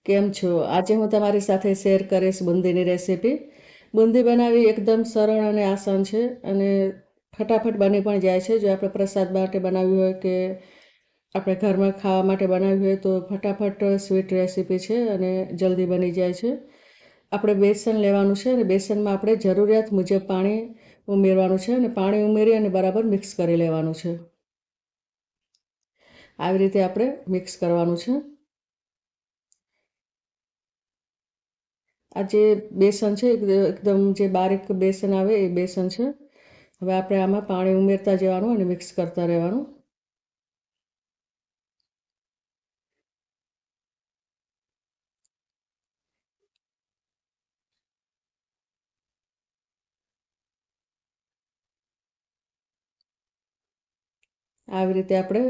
કેમ છો? આજે હું તમારી સાથે શેર કરીશ બુંદીની રેસીપી. બુંદી બનાવવી એકદમ સરળ અને આસાન છે અને ફટાફટ બની પણ જાય છે. જો આપણે પ્રસાદ માટે બનાવવી હોય કે આપણે ઘરમાં ખાવા માટે બનાવવી હોય તો ફટાફટ સ્વીટ રેસીપી છે અને જલ્દી બની જાય છે. આપણે બેસન લેવાનું છે અને બેસનમાં આપણે જરૂરિયાત મુજબ પાણી ઉમેરવાનું છે અને પાણી ઉમેરી અને બરાબર મિક્સ કરી લેવાનું છે. આવી રીતે આપણે મિક્સ કરવાનું છે. આ જે બેસન છે એકદમ જે બારીક બેસન આવે એ બેસન છે. હવે આપણે આમાં પાણી ઉમેરતા જવાનું અને મિક્સ કરતા રહેવાનું. આવી રીતે આપણે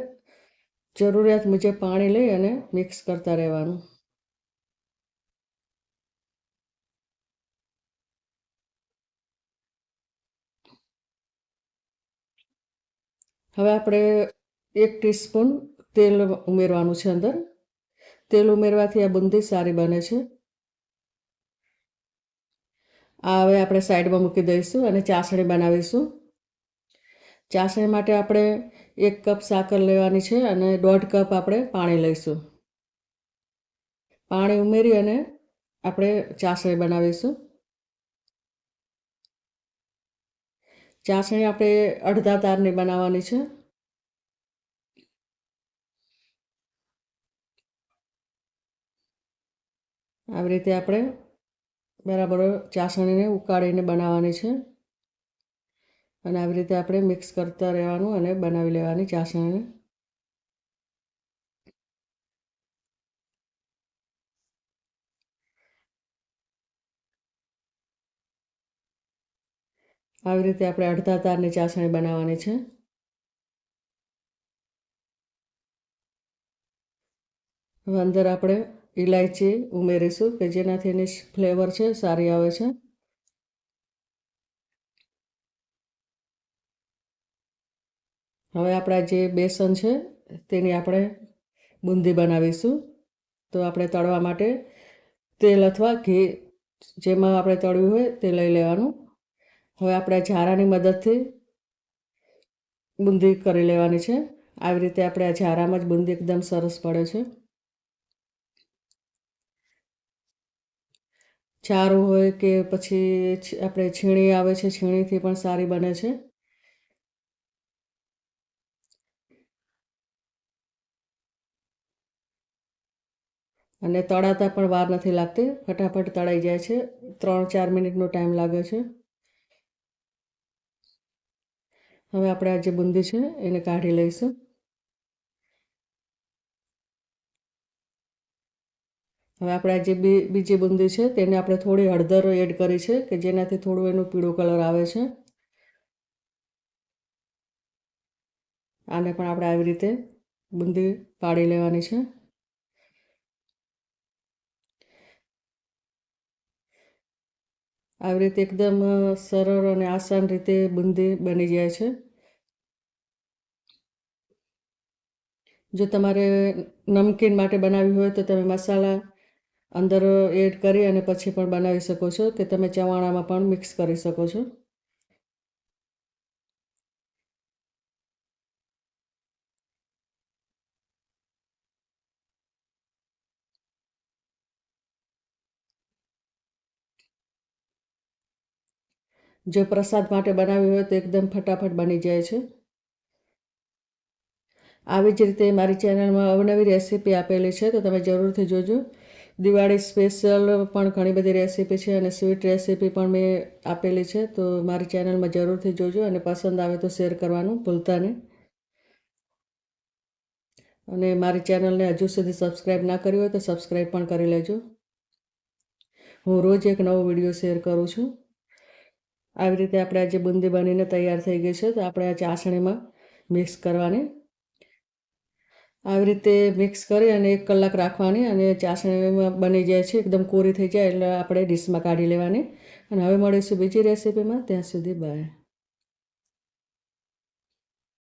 જરૂરિયાત મુજબ પાણી લઈ અને મિક્સ કરતા રહેવાનું. હવે આપણે 1 ટીસ્પૂન તેલ ઉમેરવાનું છે અંદર. તેલ ઉમેરવાથી આ બુંદી સારી બને છે. આ હવે આપણે સાઈડમાં મૂકી દઈશું અને ચાસણી બનાવીશું. ચાસણી માટે આપણે 1 કપ સાકર લેવાની છે અને 1.5 કપ આપણે પાણી લઈશું. પાણી ઉમેરી અને આપણે ચાસણી બનાવીશું. ચાસણી આપણે અડધા તારની બનાવવાની છે. આવી રીતે આપણે બરાબર ચાસણીને ઉકાળીને બનાવવાની છે અને આવી રીતે આપણે મિક્સ કરતા રહેવાનું અને બનાવી લેવાની ચાસણીને. આવી રીતે આપણે અડધા તારની ચાસણી બનાવવાની છે. હવે અંદર આપણે ઇલાયચી ઉમેરીશું કે જેનાથી એની ફ્લેવર છે સારી આવે છે. હવે આપણા જે બેસન છે તેની આપણે બુંદી બનાવીશું. તો આપણે તળવા માટે તેલ અથવા ઘી જેમાં આપણે તળવું હોય તે લઈ લેવાનું. હવે આપણે ઝારાની મદદથી બુંદી કરી લેવાની છે. આવી રીતે આપણે આ ઝારામાં જ બુંદી એકદમ સરસ પડે છે. ચારું હોય કે પછી આપણે છીણી આવે છે, છીણીથી પણ સારી બને છે. અને તળાતા પણ વાર નથી લાગતી, ફટાફટ તળાઈ જાય છે. 3-4 મિનિટનો ટાઈમ લાગે છે. હવે આપણે આ જે બુંદી છે એને કાઢી લઈશું. હવે આપણે આ જે બીજી બુંદી છે તેને આપણે થોડી હળદર એડ કરી છે કે જેનાથી થોડું એનું પીળો કલર આવે છે. આને પણ આપણે આવી રીતે બુંદી પાડી લેવાની છે. આવી રીતે એકદમ સરળ અને આસાન રીતે બુંદી બની જાય છે. જો તમારે નમકીન માટે બનાવવી હોય તો તમે મસાલા અંદર એડ કરી અને પછી પણ બનાવી શકો છો કે તમે ચવાણામાં પણ મિક્સ કરી શકો છો. જો પ્રસાદ માટે બનાવવી હોય તો એકદમ ફટાફટ બની જાય છે. આવી જ રીતે મારી ચેનલમાં અવનવી રેસીપી આપેલી છે તો તમે જરૂરથી જોજો. દિવાળી સ્પેશિયલ પણ ઘણી બધી રેસીપી છે અને સ્વીટ રેસીપી પણ મેં આપેલી છે તો મારી ચેનલમાં જરૂરથી જોજો અને પસંદ આવે તો શેર કરવાનું ભૂલતા નહીં. અને મારી ચેનલને હજુ સુધી સબસ્ક્રાઈબ ના કરી હોય તો સબસ્ક્રાઈબ પણ કરી લેજો. હું રોજ એક નવો વિડીયો શેર કરું છું. આવી રીતે આપણે આ જે બુંદી બનીને તૈયાર થઈ ગઈ છે તો આપણે આ ચાસણીમાં મિક્સ કરવાની. આવી રીતે મિક્સ કરી અને 1 કલાક રાખવાની અને ચાસણીમાં બની જાય છે, એકદમ કોરી થઈ જાય એટલે આપણે ડીશમાં કાઢી લેવાની. અને હવે મળીશું બીજી રેસીપીમાં. ત્યાં સુધી બાય.